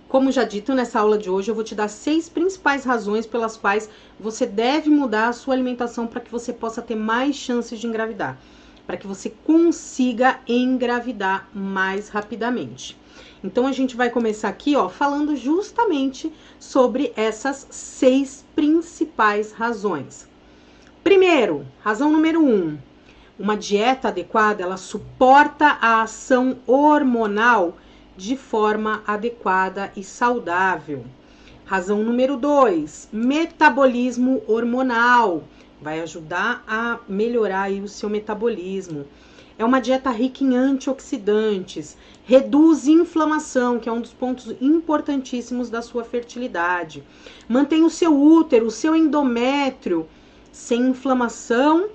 Como já dito, nessa aula de hoje eu vou te dar 6 principais razões pelas quais você deve mudar a sua alimentação para que você possa ter mais chances de engravidar, para que você consiga engravidar mais rapidamente. Então a gente vai começar aqui, ó, falando justamente sobre essas 6 principais razões. Primeiro, razão número 1. Uma dieta adequada, ela suporta a ação hormonal de forma adequada e saudável. Razão número 2, metabolismo hormonal. Vai ajudar a melhorar aí o seu metabolismo. É uma dieta rica em antioxidantes, reduz inflamação, que é um dos pontos importantíssimos da sua fertilidade. Mantém o seu útero, o seu endométrio sem inflamação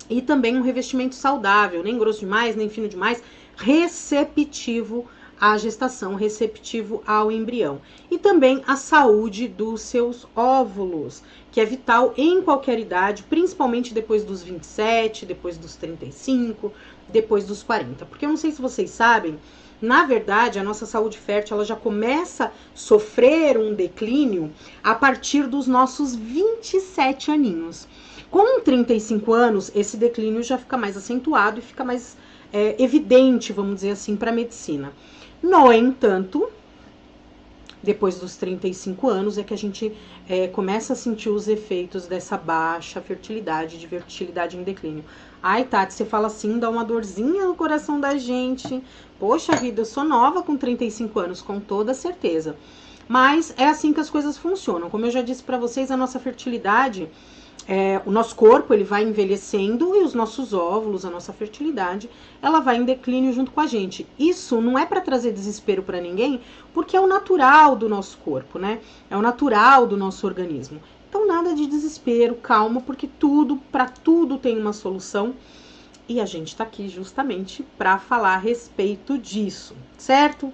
e também um revestimento saudável, nem grosso demais, nem fino demais, receptivo à gestação, receptivo ao embrião. E também a saúde dos seus óvulos, que é vital em qualquer idade, principalmente depois dos 27, depois dos 35, depois dos 40. Porque eu não sei se vocês sabem, na verdade, a nossa saúde fértil ela já começa a sofrer um declínio a partir dos nossos 27 aninhos. Com 35 anos, esse declínio já fica mais acentuado e fica mais evidente, vamos dizer assim, para a medicina. No entanto, depois dos 35 anos é que a gente começa a sentir os efeitos dessa baixa fertilidade, de fertilidade em declínio. Ai, Tati, você fala assim, dá uma dorzinha no coração da gente. Poxa vida, eu sou nova com 35 anos, com toda certeza. Mas é assim que as coisas funcionam. Como eu já disse para vocês, a nossa fertilidade, o nosso corpo ele vai envelhecendo e os nossos óvulos, a nossa fertilidade, ela vai em declínio junto com a gente. Isso não é para trazer desespero para ninguém, porque é o natural do nosso corpo, né? É o natural do nosso organismo. Então nada de desespero, calma, porque para tudo tem uma solução. E a gente tá aqui justamente para falar a respeito disso, certo?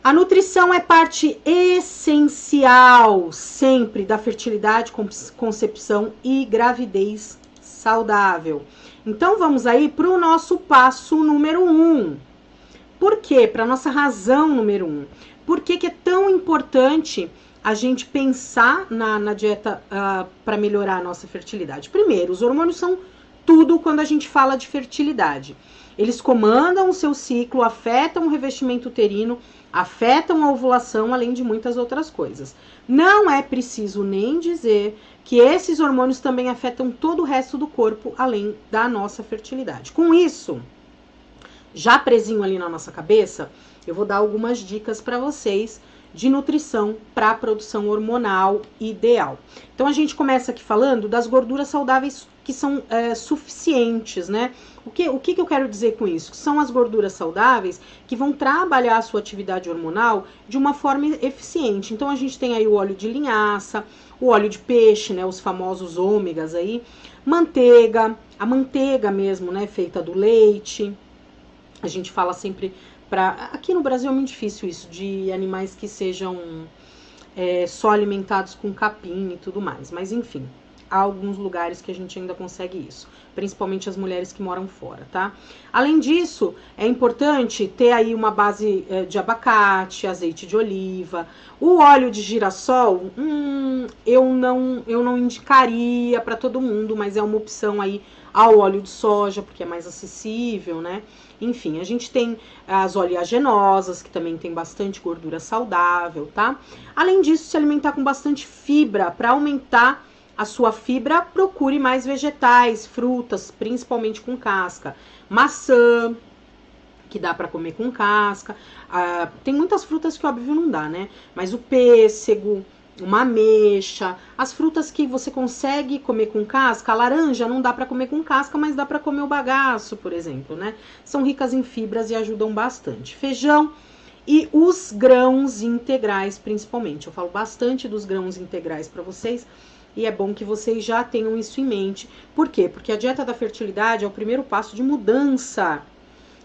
A nutrição é parte essencial sempre da fertilidade, concepção e gravidez saudável. Então vamos aí para o nosso passo número 1. Por quê? Para a nossa razão número 1. Por que é tão importante a gente pensar na dieta para melhorar a nossa fertilidade? Primeiro, os hormônios são tudo quando a gente fala de fertilidade. Eles comandam o seu ciclo, afetam o revestimento uterino, afetam a ovulação, além de muitas outras coisas. Não é preciso nem dizer que esses hormônios também afetam todo o resto do corpo, além da nossa fertilidade. Com isso, já presinho ali na nossa cabeça, eu vou dar algumas dicas para vocês de nutrição para a produção hormonal ideal. Então a gente começa aqui falando das gorduras saudáveis que são suficientes, né? O que eu quero dizer com isso? São as gorduras saudáveis que vão trabalhar a sua atividade hormonal de uma forma eficiente. Então a gente tem aí o óleo de linhaça, o óleo de peixe, né? Os famosos ômegas aí, manteiga, a manteiga mesmo, né? Feita do leite. A gente fala sempre aqui no Brasil é muito difícil isso, de animais que sejam só alimentados com capim e tudo mais. Mas enfim, há alguns lugares que a gente ainda consegue isso, principalmente as mulheres que moram fora, tá? Além disso, é importante ter aí uma base de abacate, azeite de oliva. O óleo de girassol, eu não indicaria para todo mundo, mas é uma opção aí ao óleo de soja, porque é mais acessível, né? Enfim, a gente tem as oleaginosas, que também tem bastante gordura saudável, tá? Além disso, se alimentar com bastante fibra, para aumentar a sua fibra, procure mais vegetais, frutas, principalmente com casca. Maçã, que dá para comer com casca. Tem muitas frutas que, óbvio, não dá, né? Mas o pêssego, uma ameixa, as frutas que você consegue comer com casca, a laranja não dá para comer com casca, mas dá para comer o bagaço, por exemplo, né? São ricas em fibras e ajudam bastante. Feijão e os grãos integrais, principalmente. Eu falo bastante dos grãos integrais para vocês e é bom que vocês já tenham isso em mente. Por quê? Porque a dieta da fertilidade é o primeiro passo de mudança.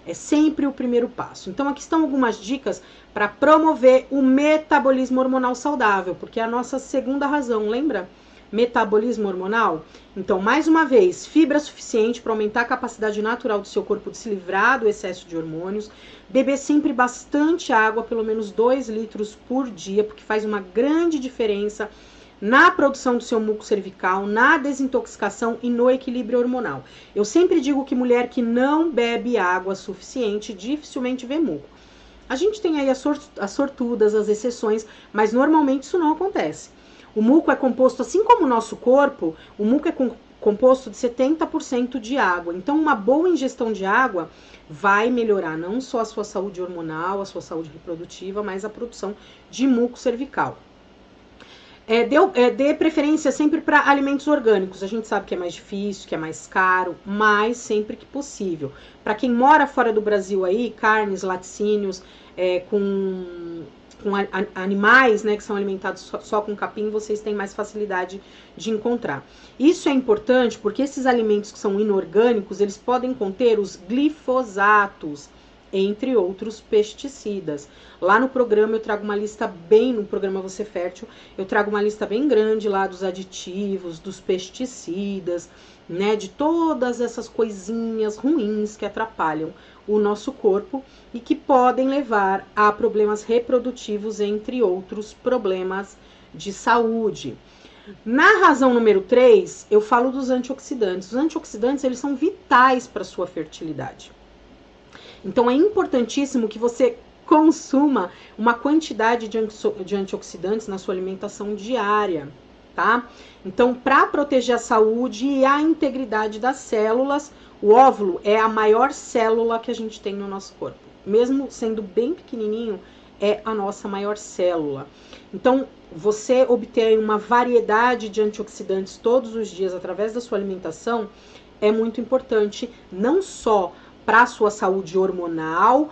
É sempre o primeiro passo. Então, aqui estão algumas dicas para promover o metabolismo hormonal saudável, porque é a nossa segunda razão, lembra? metabolismo hormonal? Então, mais uma vez, fibra suficiente para aumentar a capacidade natural do seu corpo de se livrar do excesso de hormônios. Beber sempre bastante água, pelo menos 2 litros por dia, porque faz uma grande diferença na produção do seu muco cervical, na desintoxicação e no equilíbrio hormonal. Eu sempre digo que mulher que não bebe água suficiente dificilmente vê muco. A gente tem aí as sortudas, as exceções, mas normalmente isso não acontece. O muco é composto, assim como o nosso corpo, o muco é composto de 70% de água. Então, uma boa ingestão de água vai melhorar não só a sua saúde hormonal, a sua saúde reprodutiva, mas a produção de muco cervical. Dê preferência sempre para alimentos orgânicos. A gente sabe que é mais difícil, que é mais caro, mas sempre que possível. Para quem mora fora do Brasil aí, carnes, laticínios, com animais, né, que são alimentados só com capim, vocês têm mais facilidade de encontrar. Isso é importante porque esses alimentos que são inorgânicos, eles podem conter os glifosatos, entre outros pesticidas. Lá no programa eu trago uma lista no programa Você Fértil, eu trago uma lista bem grande lá dos aditivos, dos pesticidas, né, de todas essas coisinhas ruins que atrapalham o nosso corpo e que podem levar a problemas reprodutivos, entre outros problemas de saúde. Na razão número 3, eu falo dos antioxidantes. Os antioxidantes, eles são vitais para a sua fertilidade. Então, é importantíssimo que você consuma uma quantidade de antioxidantes na sua alimentação diária, tá? Então, para proteger a saúde e a integridade das células, o óvulo é a maior célula que a gente tem no nosso corpo. Mesmo sendo bem pequenininho, é a nossa maior célula. Então, você obter uma variedade de antioxidantes todos os dias através da sua alimentação é muito importante, não só para a sua saúde hormonal,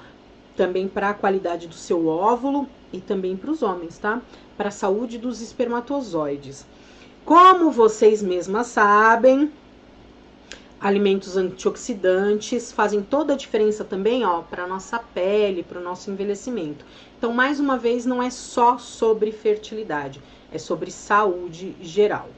também para a qualidade do seu óvulo e também para os homens, tá? Para a saúde dos espermatozoides. Como vocês mesmas sabem, alimentos antioxidantes fazem toda a diferença também, ó, para a nossa pele, para o nosso envelhecimento. Então, mais uma vez, não é só sobre fertilidade, é sobre saúde geral.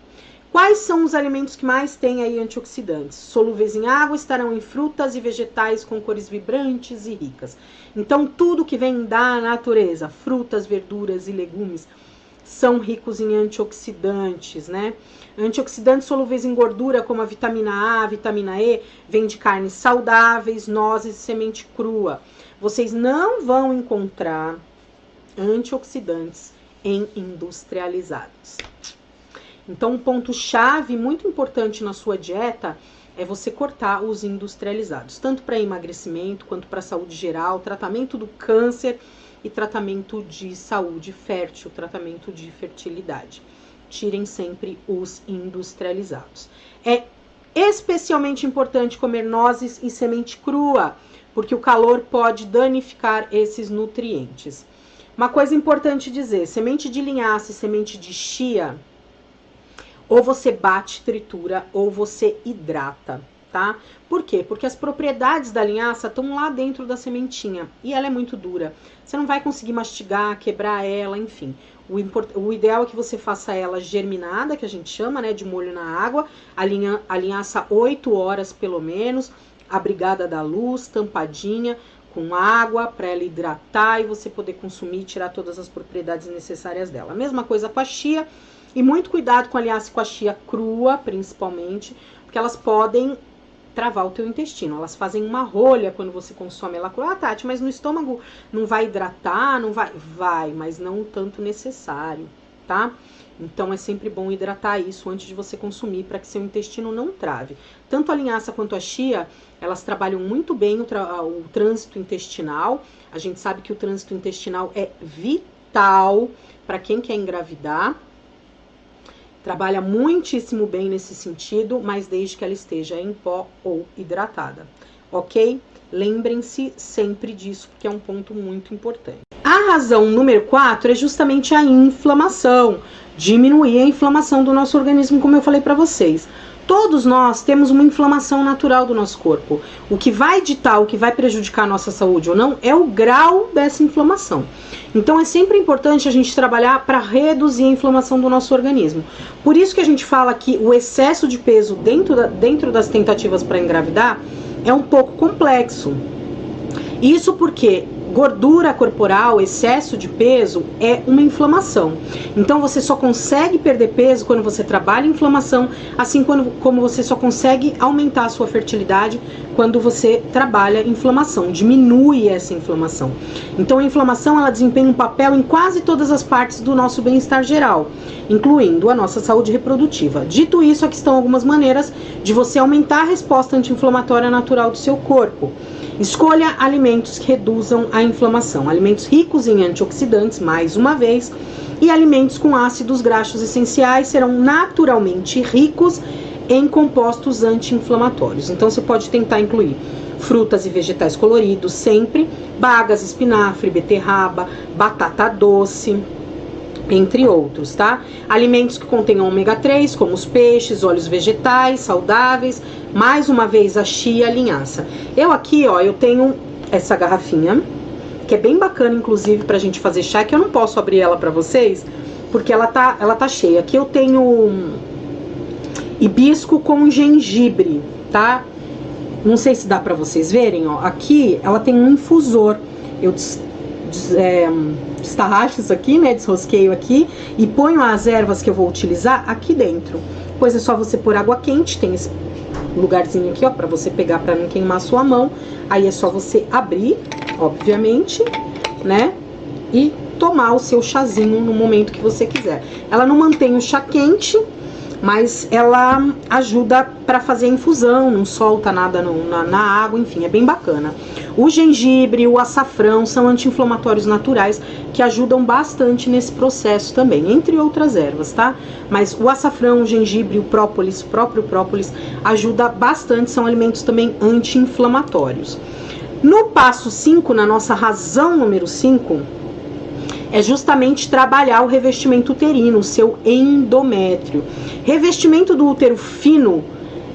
Quais são os alimentos que mais têm aí antioxidantes? Solúveis em água, estarão em frutas e vegetais com cores vibrantes e ricas. Então, tudo que vem da natureza, frutas, verduras e legumes, são ricos em antioxidantes, né? Antioxidantes solúveis em gordura, como a vitamina A, a vitamina E, vem de carnes saudáveis, nozes e semente crua. Vocês não vão encontrar antioxidantes em industrializados. Então, um ponto-chave muito importante na sua dieta é você cortar os industrializados, tanto para emagrecimento quanto para saúde geral, tratamento do câncer e tratamento de saúde fértil, tratamento de fertilidade. Tirem sempre os industrializados. É especialmente importante comer nozes e semente crua, porque o calor pode danificar esses nutrientes. Uma coisa importante dizer, semente de linhaça e semente de chia, ou você bate, tritura, ou você hidrata, tá? Por quê? Porque as propriedades da linhaça estão lá dentro da sementinha e ela é muito dura. Você não vai conseguir mastigar, quebrar ela, enfim. O ideal é que você faça ela germinada, que a gente chama, né, de molho na água, a linhaça 8 horas pelo menos, abrigada da luz, tampadinha, com água para ela hidratar e você poder consumir e tirar todas as propriedades necessárias dela. A mesma coisa com a chia. E muito cuidado com a linhaça e com a chia crua, principalmente, porque elas podem travar o teu intestino. Elas fazem uma rolha quando você consome ela crua. Ah, Tati, mas no estômago não vai hidratar? Não vai? Vai, mas não o tanto necessário, tá? Então, é sempre bom hidratar isso antes de você consumir, para que seu intestino não trave. Tanto a linhaça quanto a chia, elas trabalham muito bem o trânsito intestinal. A gente sabe que o trânsito intestinal é vital para quem quer engravidar. Trabalha muitíssimo bem nesse sentido, mas desde que ela esteja em pó ou hidratada, ok? Lembrem-se sempre disso, porque é um ponto muito importante. A A razão número 4 é justamente a inflamação, diminuir a inflamação do nosso organismo, como eu falei para vocês. Todos nós temos uma inflamação natural do nosso corpo. O que vai ditar, o que vai prejudicar a nossa saúde ou não, é o grau dessa inflamação. Então é sempre importante a gente trabalhar para reduzir a inflamação do nosso organismo. Por isso que a gente fala que o excesso de peso dentro das tentativas para engravidar é um pouco complexo. Isso porque gordura corporal, excesso de peso é uma inflamação. Então você só consegue perder peso quando você trabalha inflamação, assim como você só consegue aumentar a sua fertilidade quando você trabalha inflamação, diminui essa inflamação. Então a inflamação, ela desempenha um papel em quase todas as partes do nosso bem-estar geral, incluindo a nossa saúde reprodutiva. Dito isso, aqui estão algumas maneiras de você aumentar a resposta anti-inflamatória natural do seu corpo. Escolha alimentos que reduzam a inflamação, alimentos ricos em antioxidantes, mais uma vez, e alimentos com ácidos graxos essenciais serão naturalmente ricos em compostos anti-inflamatórios. Então você pode tentar incluir frutas e vegetais coloridos sempre, bagas, espinafre, beterraba, batata doce, entre outros, tá? Alimentos que contenham ômega 3, como os peixes, óleos vegetais saudáveis, mais uma vez a chia e a linhaça. Eu aqui, ó, eu tenho essa garrafinha, que é bem bacana, inclusive, pra gente fazer chá, que eu não posso abrir ela pra vocês, porque ela tá cheia. Aqui eu tenho hibisco com gengibre, tá? Não sei se dá pra vocês verem, ó. Aqui ela tem um infusor. Eu destarracho isso aqui, né, desrosqueio aqui e ponho as ervas que eu vou utilizar aqui dentro. Depois é só você pôr água quente, tem esse lugarzinho aqui, ó, pra você pegar, pra não queimar a sua mão. Aí é só você abrir, obviamente, né, e tomar o seu chazinho no momento que você quiser. Ela não mantém o chá quente, mas ela ajuda para fazer a infusão, não solta nada na água, enfim, é bem bacana. O gengibre, o açafrão são anti-inflamatórios naturais que ajudam bastante nesse processo também, entre outras ervas, tá? Mas o açafrão, o gengibre, o próprio própolis, ajuda bastante, são alimentos também anti-inflamatórios. No passo 5, na nossa razão número 5, é justamente trabalhar o revestimento uterino, o seu endométrio. Revestimento do útero fino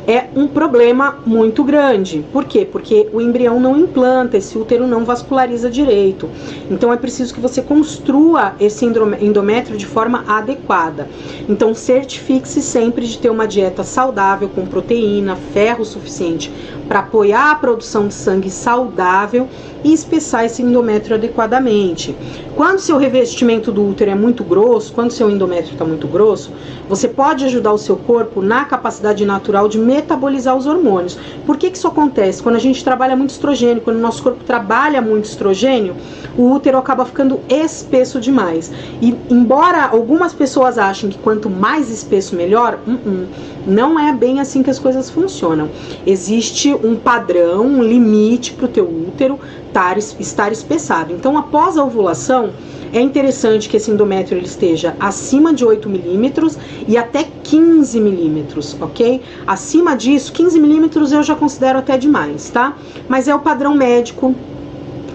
é um problema muito grande. Por quê? Porque o embrião não implanta, esse útero não vasculariza direito. Então é preciso que você construa esse endométrio de forma adequada. Então certifique-se sempre de ter uma dieta saudável, com proteína, ferro suficiente para apoiar a produção de sangue saudável e espessar esse endométrio adequadamente. Quando seu revestimento do útero é muito grosso, quando seu endométrio está muito grosso, você pode ajudar o seu corpo na capacidade natural de metabolizar os hormônios. Por que isso acontece? Quando a gente trabalha muito estrogênio, quando o nosso corpo trabalha muito estrogênio, o útero acaba ficando espesso demais. E embora algumas pessoas achem que quanto mais espesso melhor, não é bem assim que as coisas funcionam. Existe um padrão, um limite para o teu útero estar espessado. Então, após a ovulação, é interessante que esse endométrio ele esteja acima de 8 milímetros e até 15 milímetros, ok? Acima disso, 15 milímetros eu já considero até demais, tá? Mas é o padrão médico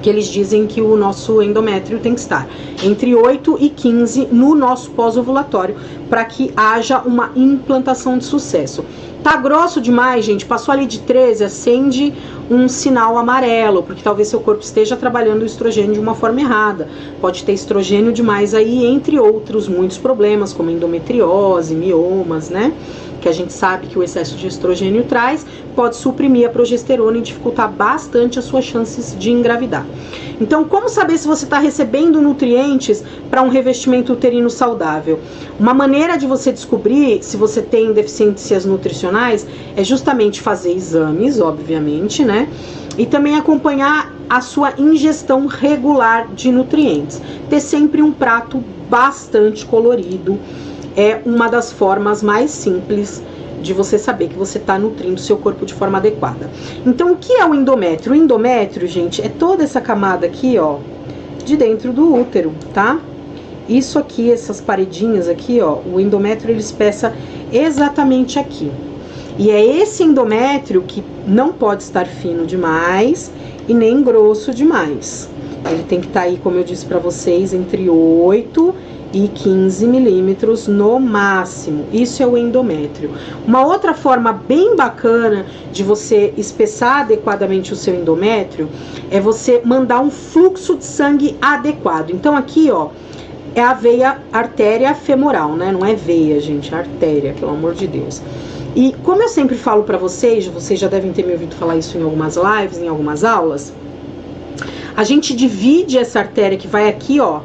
que eles dizem que o nosso endométrio tem que estar entre 8 e 15 no nosso pós-ovulatório, para que haja uma implantação de sucesso. Tá grosso demais, gente, passou ali de 13, acende um sinal amarelo, porque talvez seu corpo esteja trabalhando o estrogênio de uma forma errada. Pode ter estrogênio demais aí, entre outros muitos problemas, como endometriose, miomas, né? Que a gente sabe que o excesso de estrogênio traz, pode suprimir a progesterona e dificultar bastante as suas chances de engravidar. Então, como saber se você está recebendo nutrientes para um revestimento uterino saudável? Uma maneira de você descobrir se você tem deficiências nutricionais é justamente fazer exames, obviamente, né? E também acompanhar a sua ingestão regular de nutrientes. Ter sempre um prato bastante colorido é uma das formas mais simples de você saber que você está nutrindo seu corpo de forma adequada. Então, o que é o endométrio? O endométrio, gente, é toda essa camada aqui, ó, de dentro do útero, tá? Isso aqui, essas paredinhas aqui, ó, o endométrio ele espessa exatamente aqui. E é esse endométrio que não pode estar fino demais e nem grosso demais. Ele tem que estar aí, como eu disse pra vocês, entre 8 e 15 milímetros no máximo. Isso é o endométrio. Uma outra forma bem bacana de você espessar adequadamente o seu endométrio é você mandar um fluxo de sangue adequado. Então aqui, ó, é a veia artéria femoral, né? Não é veia, gente, é artéria, pelo amor de Deus. E como eu sempre falo pra vocês já devem ter me ouvido falar isso em algumas lives, em algumas aulas, a gente divide essa artéria que vai aqui, ó,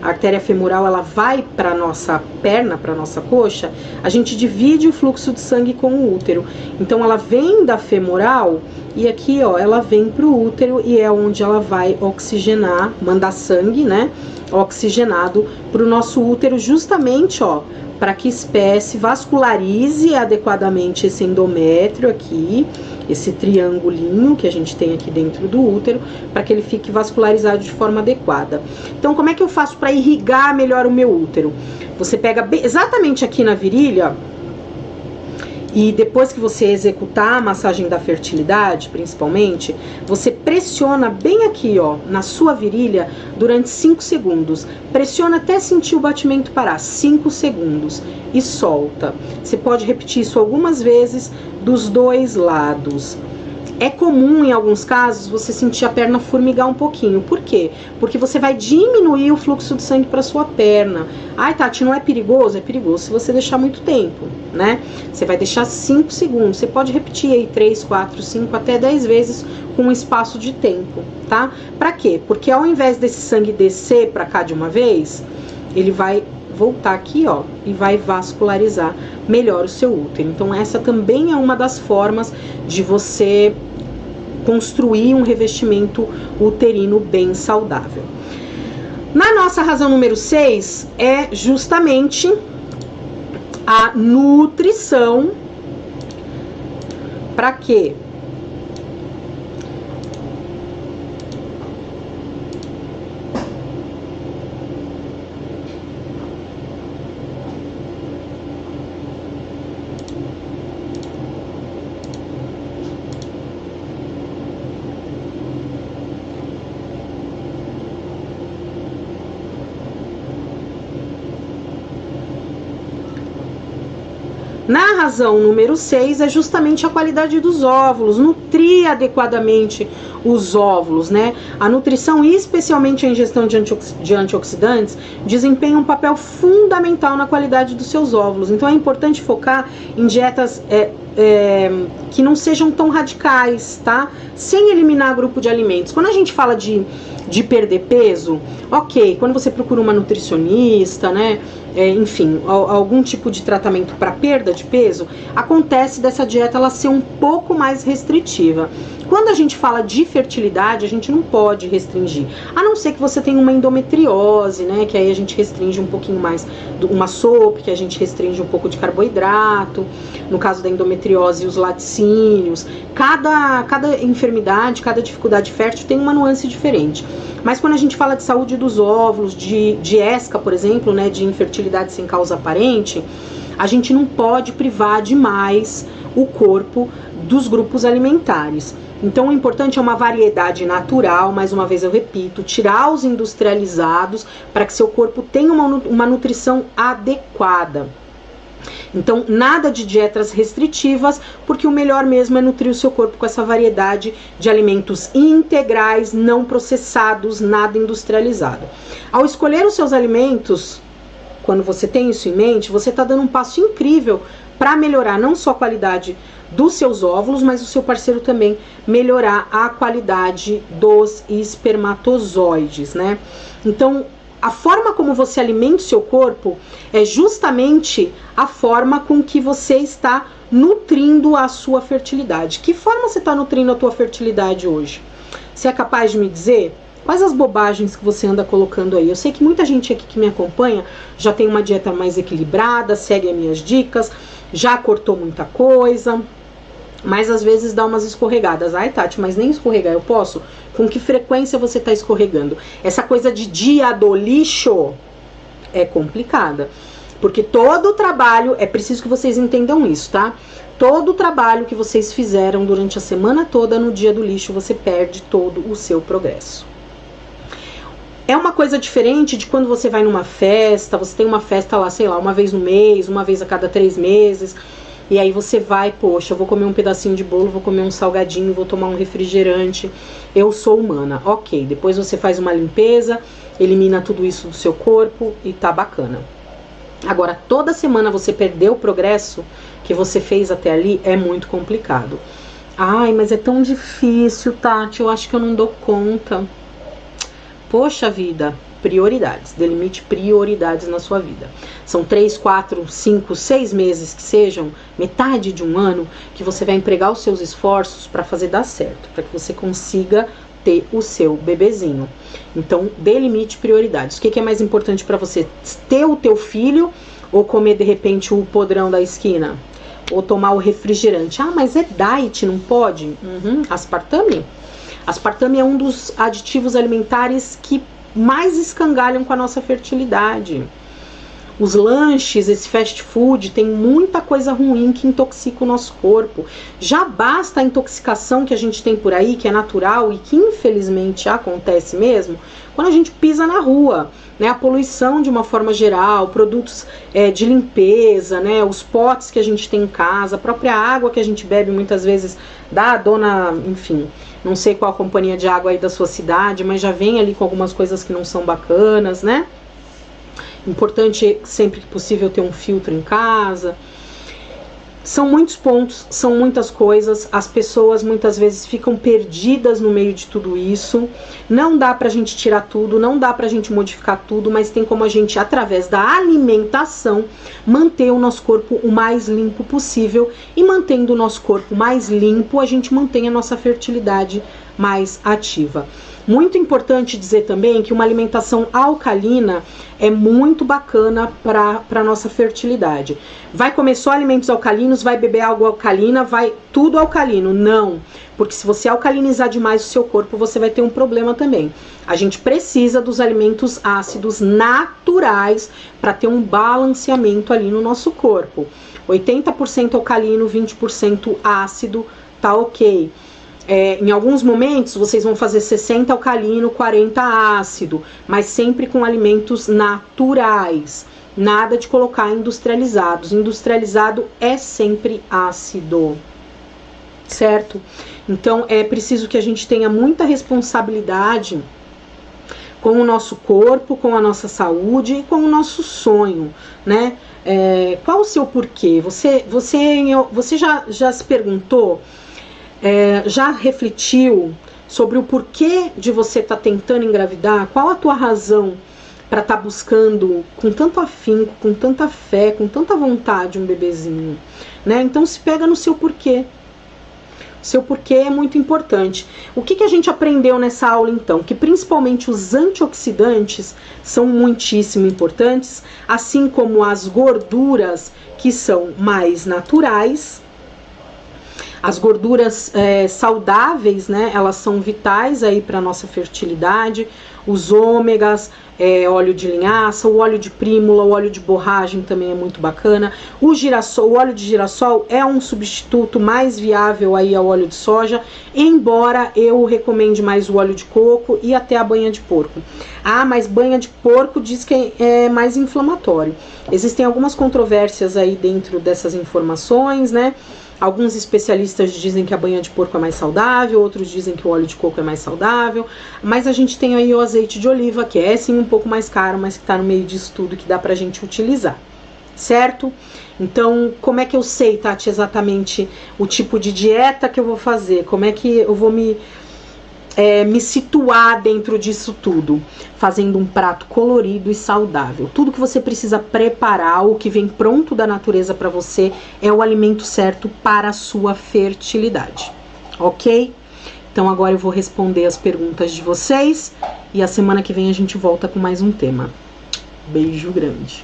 a artéria femoral, ela vai para nossa perna, para nossa coxa, a gente divide o fluxo de sangue com o útero. Então ela vem da femoral e aqui, ó, ela vem pro útero e é onde ela vai oxigenar, mandar sangue, né, oxigenado pro nosso útero, justamente, ó, para que espesse, vascularize adequadamente esse endométrio aqui, esse triangulinho que a gente tem aqui dentro do útero, para que ele fique vascularizado de forma adequada. Então, como é que eu faço para irrigar melhor o meu útero? Você pega exatamente aqui na virilha, e depois que você executar a massagem da fertilidade, principalmente, você pressiona bem aqui, ó, na sua virilha, durante 5 segundos. Pressiona até sentir o batimento parar, 5 segundos, e solta. Você pode repetir isso algumas vezes dos dois lados. É comum, em alguns casos, você sentir a perna formigar um pouquinho. Por quê? Porque você vai diminuir o fluxo de sangue para sua perna. Ai, Tati, não é perigoso? É perigoso se você deixar muito tempo, né? Você vai deixar 5 segundos. Você pode repetir aí 3, 4, 5, até 10 vezes com um espaço de tempo, tá? Pra quê? Porque ao invés desse sangue descer pra cá de uma vez, ele vai voltar aqui, ó, e vai vascularizar melhor o seu útero. Então essa também é uma das formas de você construir um revestimento uterino bem saudável. Na nossa razão número 6 é justamente a nutrição. Para quê? Na razão número 6 é justamente a qualidade dos óvulos, nutrir adequadamente os óvulos, né? A nutrição, especialmente a ingestão de antioxidantes, desempenha um papel fundamental na qualidade dos seus óvulos. Então é importante focar em dietas que não sejam tão radicais, tá? Sem eliminar grupo de alimentos. Quando a gente fala de perder peso, ok, quando você procura uma nutricionista, né, enfim, algum tipo de tratamento para perda de peso, acontece dessa dieta ela ser um pouco mais restritiva. Quando a gente fala de fertilidade, a gente não pode restringir, a não ser que você tenha uma endometriose, né, que aí a gente restringe um pouquinho mais, uma SOP, que a gente restringe um pouco de carboidrato, no caso da endometriose, os laticínios. Cada enfermidade, cada dificuldade fértil tem uma nuance diferente. Mas quando a gente fala de saúde dos óvulos, de ESCA, por exemplo, né, de infertilidade sem causa aparente, a gente não pode privar demais o corpo dos grupos alimentares. Então o importante é uma variedade natural, mais uma vez eu repito, tirar os industrializados para que seu corpo tenha uma nutrição adequada. Então nada de dietas restritivas, porque o melhor mesmo é nutrir o seu corpo com essa variedade de alimentos integrais, não processados, nada industrializado. Ao escolher os seus alimentos, quando você tem isso em mente, você está dando um passo incrível para melhorar não só a qualidade dos seus óvulos, mas o seu parceiro também melhorar a qualidade dos espermatozoides, né? Então, a forma como você alimenta o seu corpo é justamente a forma com que você está nutrindo a sua fertilidade. Que forma você está nutrindo a tua fertilidade hoje? Você é capaz de me dizer quais as bobagens que você anda colocando aí? Eu sei que muita gente aqui que me acompanha já tem uma dieta mais equilibrada, segue as minhas dicas, já cortou muita coisa, mas às vezes dá umas escorregadas. Ai, Tati, mas nem escorregar eu posso? Com que frequência você está escorregando? Essa coisa de dia do lixo é complicada, porque todo o trabalho, é preciso que vocês entendam isso, tá? Todo o trabalho que vocês fizeram durante a semana toda, no dia do lixo, você perde todo o seu progresso. É uma coisa diferente de quando você vai numa festa, você tem uma festa lá, sei lá, uma vez no mês, uma vez a cada 3 meses, e aí você vai, poxa, eu vou comer um pedacinho de bolo, vou comer um salgadinho, vou tomar um refrigerante, eu sou humana. Ok, depois você faz uma limpeza, elimina tudo isso do seu corpo e tá bacana. Agora, toda semana você perder o progresso que você fez até ali é muito complicado. Ai, mas é tão difícil, Tati, eu acho que eu não dou conta. Poxa vida, prioridades, delimite prioridades na sua vida. São 3, 4, 5, 6 meses que sejam, metade de um ano, que você vai empregar os seus esforços para fazer dar certo, para que você consiga ter o seu bebezinho. Então, delimite prioridades. O que é mais importante para você? Ter o teu filho ou comer de repente o podrão da esquina? Ou tomar o refrigerante? Ah, mas é diet, não pode? Aspartame? Aspartame é um dos aditivos alimentares que mais escangalham com a nossa fertilidade. Os lanches, esse fast food, tem muita coisa ruim que intoxica o nosso corpo. Já basta a intoxicação que a gente tem por aí, que é natural e que infelizmente acontece mesmo, quando a gente pisa na rua, né? A poluição de uma forma geral, produtos de limpeza, né? Os potes que a gente tem em casa, a própria água que a gente bebe muitas vezes da dona, enfim, não sei qual a companhia de água aí da sua cidade, mas já vem ali com algumas coisas que não são bacanas, né? Importante sempre que possível ter um filtro em casa. São muitos pontos, são muitas coisas. As pessoas muitas vezes ficam perdidas no meio de tudo isso. Não dá pra gente tirar tudo, não dá pra gente modificar tudo, mas tem como a gente, através da alimentação, manter o nosso corpo o mais limpo possível. E mantendo o nosso corpo mais limpo, a gente mantém a nossa fertilidade mais ativa. Muito importante dizer também que uma alimentação alcalina é muito bacana para a nossa fertilidade. Vai comer só alimentos alcalinos, vai beber água alcalina, vai tudo alcalino? Não, porque se você alcalinizar demais o seu corpo, você vai ter um problema também. A gente precisa dos alimentos ácidos naturais para ter um balanceamento ali no nosso corpo. 80% alcalino, 20% ácido, tá ok. Em alguns momentos vocês vão fazer 60 alcalino, 40 ácido, mas sempre com alimentos naturais. Nada de colocar industrializados. Industrializado é sempre ácido, certo? Então é preciso que a gente tenha muita responsabilidade com o nosso corpo, com a nossa saúde e com o nosso sonho, né? Qual o seu porquê? Você já se perguntou? Já refletiu sobre o porquê de você estar tentando engravidar? Qual a tua razão para estar buscando com tanto afinco, com tanta fé, com tanta vontade um bebezinho, né? Então se pega no seu porquê. Seu porquê é muito importante. O que a gente aprendeu nessa aula então? Que principalmente os antioxidantes são muitíssimo importantes, assim como as gorduras que são mais naturais. As gorduras saudáveis, né, elas são vitais aí para nossa fertilidade. Os ômegas, óleo de linhaça, o óleo de prímula, o óleo de borragem também é muito bacana. O óleo de girassol é um substituto mais viável aí ao óleo de soja, embora eu recomende mais o óleo de coco e até a banha de porco. Ah, mas banha de porco diz que é mais inflamatório. Existem algumas controvérsias aí dentro dessas informações, né? Alguns especialistas dizem que a banha de porco é mais saudável, outros dizem que o óleo de coco é mais saudável, mas a gente tem aí o azeite de oliva, que é sim um pouco mais caro, mas que tá no meio disso tudo que dá pra gente utilizar, certo? Então, como é que eu sei, Tati, exatamente o tipo de dieta que eu vou fazer? Como é que eu vou me situar dentro disso tudo? Fazendo um prato colorido e saudável. Tudo que você precisa preparar, o que vem pronto da natureza para você, é o alimento certo para a sua fertilidade, ok? Então agora eu vou responder as perguntas de vocês e a semana que vem a gente volta com mais um tema. Beijo grande.